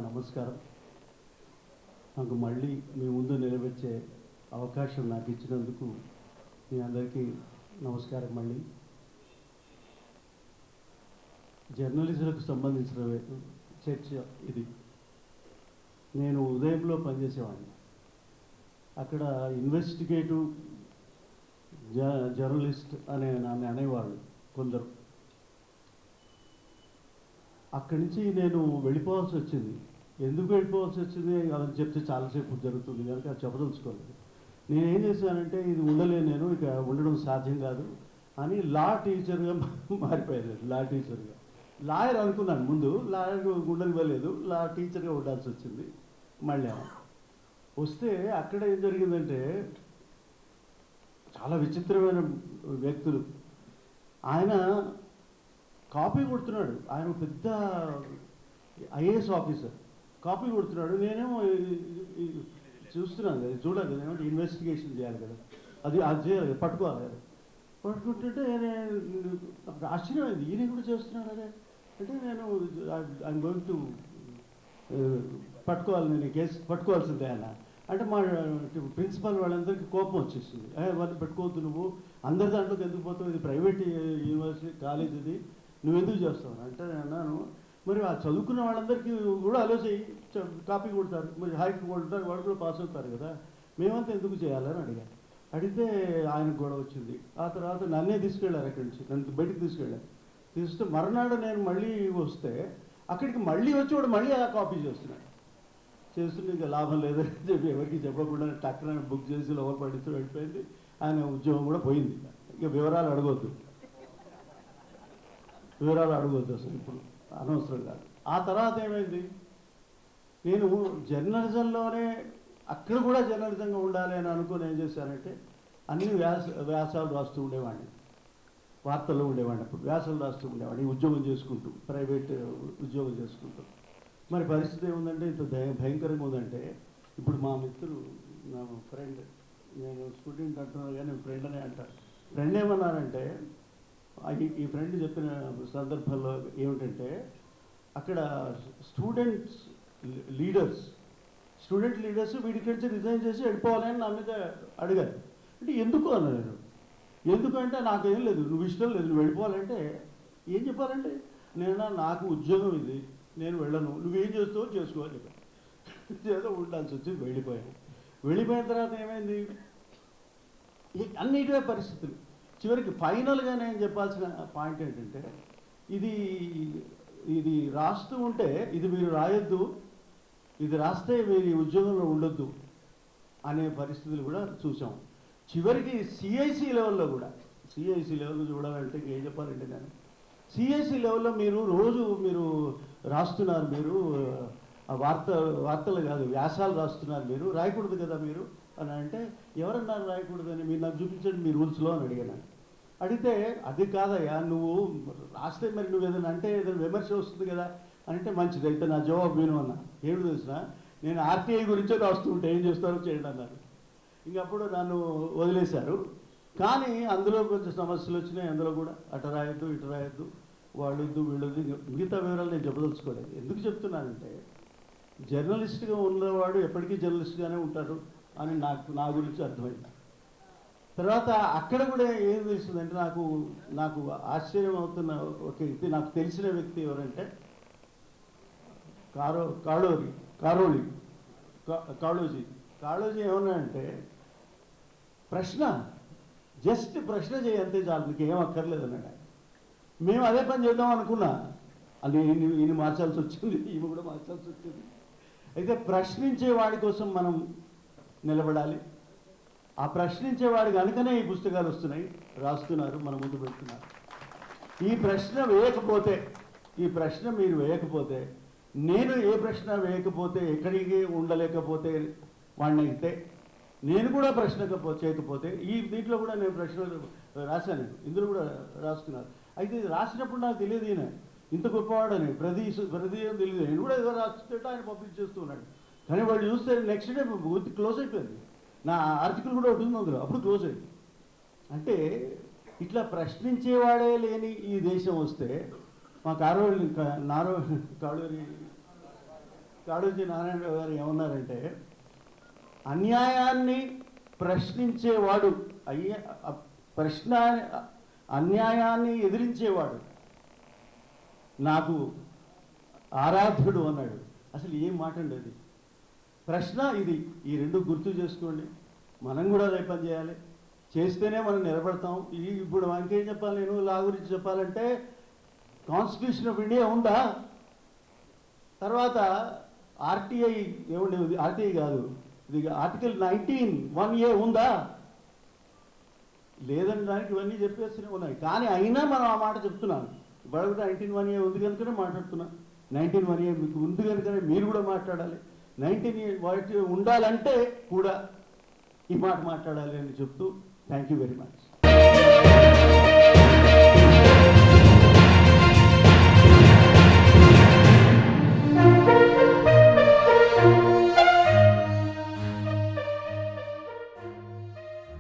నమస్కారం. నాకు మళ్ళీ మీ ముందు నిలబెచ్చే అవకాశం నాకు ఇచ్చినందుకు మీ అందరికీ నమస్కారం. మళ్ళీ జర్నలిస్టులకు సంబంధించిన చర్చ ఇది. నేను ఉదయంలో పనిచేసేవాడిని. అక్కడ ఇన్వెస్టిగేటివ్ జర్నలిస్ట్ నన్ను అనేవాళ్ళు కొందరు. అక్కడి నుంచి నేను వెళ్ళిపోవాల్సి వచ్చింది. ఎందుకు వెళ్ళిపోవాల్సి వచ్చింది అని చెప్తే చాలాసేపు జరుగుతుంది కనుక అది చెప్పదలుచుకోలేదు. నేనేం చేశానంటే ఇది ఉండలేను, నేను ఇక ఉండడం సాధ్యం కాదు అని లా టీచర్గా మారిపోయాను. లా టీచర్గా లాయర్ అనుకున్నాను ముందు, లాయర్ ఉండనివ్వలేదు, లా టీచర్గా ఉండాల్సి వచ్చింది. మళ్ళీ వస్తే అక్కడ ఏం జరిగిందంటే చాలా విచిత్రమైన వ్యక్తులు. ఆయన కాపీ కొడుతున్నాడు, ఆయన పెద్ద ఐఏఎస్ ఆఫీసర్ కాపీ కొడుతున్నాడు. నేనేమో చూస్తున్నాను కదా, చూడాలి కదా, ఏమంటే ఇన్వెస్టిగేషన్ చేయాలి కదా, అది చేయాలి, పట్టుకోవాలి కదా. పట్టుకుంటుంటే ఆశ్చర్యమైంది, ఈయన కూడా చేస్తున్నాడు అదే అంటే నేను ఐఎమ్ గోయింగ్ టు పట్టుకోవాలి, నేను కేసు పట్టుకోవాల్సిందే ఆయన అంటే మా ప్రిన్సిపల్ వాళ్ళందరికీ కోపం వచ్చేసింది. వాళ్ళు పెట్టుకోవద్దు, నువ్వు అందరి దాంట్లోకి ఎందుకు పోతావు, ఇది ప్రైవేట్ యూనివర్సిటీ కాలేజ్, ఇది నువ్వు ఎందుకు చేస్తావు అంటే అన్నాను. మరి ఆ చదువుకున్న వాళ్ళందరికీ కూడా అలో చేయి, కాపీ కొడతారు, మరి హైకి కొడతారు, వాళ్ళు కూడా పాస్ అవుతారు కదా, మేమంతా ఎందుకు చేయాలని అడిగాను. అడిగితే ఆయనకు గొడవ వచ్చింది. ఆ తర్వాత నన్నే తీసుకెళ్ళారు అక్కడి నుంచి, నన్ను బయటికి తీసుకెళ్ళారు. తీసుకుంటే మర్నాడు నేను మళ్ళీ వస్తే అక్కడికి మళ్ళీ వచ్చి వాడు మళ్ళీ ఆ కాపీ చేస్తున్నాడు. చేస్తుంటే ఇక లాభం లేదని చెప్పి ఎవరికి చెప్పకుండా టక్కన బుక్ చేసి లోపల పడిస్తూ వెళ్ళిపోయింది. ఆయన ఉద్యోగం కూడా పోయింది. ఇక వివరాలు అడగొద్దు అసలు ఇప్పుడు అనవసరం కాదు. ఆ తర్వాత ఏమైంది, నేను జర్నలిజంలోనే అక్కడ కూడా జర్నలిజంగా ఉండాలి అని అనుకుని ఏం చేశానంటే అన్ని వ్యాసాలు రాస్తూ ఉండేవాడిని, వార్తల్లో ఉండేవాడిని. అప్పుడు వ్యాసాలు రాస్తూ ఉండేవాడిని ఉద్యోగం చేసుకుంటూ, ప్రైవేట్ ఉద్యోగం చేసుకుంటూ. మరి పరిస్థితి ఏముందంటే ఇంత భయంకరంగా ఉందంటే, ఇప్పుడు మా మిత్రుడు నా ఫ్రెండ్, నేను స్టూడెంట్ అంటున్నాను కానీ ఫ్రెండ్ అనే అంటారు. ఫ్రెండ్ ఏమన్నారంటే, ఈ ఫ్రెండ్ చెప్పిన సందర్భంలో ఏమిటంటే అక్కడ స్టూడెంట్ లీడర్స్ వీడికి నుంచి రిజైన్ చేసి వెళ్ళిపోవాలని నా మీద అడిగారు. అంటే ఎందుకు అన్నారు. ఎందుకంటే నాకేం లేదు, నువ్వు ఇష్టం లేదు, నువ్వు వెళ్ళిపోవాలంటే ఏం చెప్పాలంటే, నాకు ఉద్యోగం ఇది, నేను వెళ్ళను, నువ్వేం చేస్తావో చేసుకోవాలి ఏదో ఉండాల్సి వచ్చి వెళ్ళిపోయాను. వెళ్ళిపోయిన తర్వాత ఏమైంది, అన్నిటివే పరిస్థితులు. చివరికి ఫైనల్గా నేను చెప్పాల్సిన పాయింట్ ఏంటంటే, ఇది రాస్తూ ఉంటే ఇది మీరు రాయొద్దు, ఇది రాస్తే మీరు ఉద్యోగంలో ఉండొద్దు అనే పరిస్థితులు కూడా చూసాం. చివరికి సిఐసి లెవెల్లో చూడాలంటే ఏం చెప్పాలంటే, నేను సిఐసి లెవెల్లో మీరు రాస్తున్నారు, మీరు వార్తలు కాదు వ్యాసాలు రాస్తున్నారు, మీరు రాయకూడదు కదా మీరు అని అంటే, ఎవరన్నారు రాయకూడదని, మీరు నాకు చూపించండి మీ రూల్స్లో అని అడిగాను. అడిగితే అది కాదయ్యా, నువ్వు రాస్తే మరి నువ్వు ఏదైనా అంటే ఏదైనా విమర్శ వస్తుంది కదా అని అంటే, మంచిది అయితే నా జవాబు విను అన్నా. ఏమిటి తెలిసిన, నేను ఆర్టీఐ గురించే రాస్తూ ఉంటే ఏం చేస్తారో చేయండి అన్నారు. ఇంకప్పుడు నన్ను వదిలేశారు. కానీ అందులో కొంచెం సమస్యలు వచ్చినాయి. అందులో కూడా అటు రాయొద్దు ఇటు రాయొద్దు, వాళ్ళొద్దు వీళ్ళొద్దు, మిగతా వివరాలు నేను చెప్పదలుచుకోలేదు. ఎందుకు చెప్తున్నానంటే, జర్నలిస్ట్గా ఉన్నవాడు ఎప్పటికీ జర్నలిస్ట్గానే ఉంటాడు అని నా గురించి అర్థమైంది. తర్వాత అక్కడ కూడా ఏం తెలిసిందంటే, నాకు ఆశ్చర్యం అవుతున్న ఒక వ్యక్తి, నాకు తెలిసిన వ్యక్తి ఎవరంటే కాళోజీ ఏమన్నా అంటే, జస్ట్ ప్రశ్న చేయంతే చాలు, నీకు ఏం అక్కర్లేదు అన్నాడు. మేము అదే పని చేద్దాం అనుకున్నా, అది ఈయన మార్చాల్సి వచ్చింది, ఈమె కూడా మార్చాల్సి వచ్చింది. అయితే ప్రశ్నించే వాడి కోసం మనం నిలబడాలి. ఆ ప్రశ్నించేవాడు కనుకనే ఈ పుస్తకాలు వస్తున్నాయి, రాస్తున్నారు, మన ముందు పెడుతున్నారు. ఈ ప్రశ్న మీరు వేయకపోతే, నేను ఏ ప్రశ్న వేయకపోతే, ఎక్కడికి ఉండలేకపోతే వాడిని అయితే, నేను కూడా ప్రశ్న చేయకపోతే, దీంట్లో కూడా నేను ప్రశ్నలు రాశాను, ఇందులో కూడా రాస్తున్నారు. అయితే ఇది రాసినప్పుడు నాకు తెలియదు ఈయన ఇంత గొప్పవాడని, ప్రతి తెలియదు. నేను కూడా ఏదో రాస్తుంటే ఆయన పబ్లిష్ చేస్తూ ఉన్నాడు. కానీ వాళ్ళు చూస్తే నెక్స్ట్ డే క్లోజ్ అయిపోయింది. నా ఆర్టికల్ కూడా ఉంటుంది అందులో, అప్పుడు క్లోజ్ అయింది. అంటే ఇట్లా ప్రశ్నించేవాడే లేని ఈ దేశం వస్తే, మా కాళోజీ నారాయణరావు గారు ఏమన్నారంటే, అన్యాయాన్ని ప్రశ్నించేవాడు అన్యాయాన్ని ఎదిరించేవాడు నాకు ఆరాధ్యుడు అన్నాడు. అసలు ఏం మాట అండి అది? ప్రశ్న ఇది. ఈ రెండు గుర్తు చేసుకోండి. మనం కూడా అదే పని చేయాలి. చేస్తేనే మనం నిలబడతాం. ఇప్పుడు మనకేం చెప్పాలి? నేను లా గురించి చెప్పాలంటే కాన్స్టిట్యూషన్ ఆఫ్ ఇండియా ఉందా? తర్వాత ఆర్టీఐ ఏముండేది? ఆర్టీఐ కాదు, ఇది ఆర్టికల్ 19(1)A ఉందా? లేదని దానికి ఇవన్నీ చెప్పేస్తూనే ఉన్నాయి. కానీ అయినా మనం ఆ మాట చెప్తున్నాను. ఇప్పుడు 19(1)A ఉంది కనుకనే మాట్లాడుతున్నా. 19(1)A మీకు ఉంది కనుకనే మీరు కూడా మాట్లాడాలి. 19 ఉండాలంటే కూడా ఈ మాట మాట్లాడాలి అని చెప్తూ థ్యాంక్ యూ వెరీ మచ్.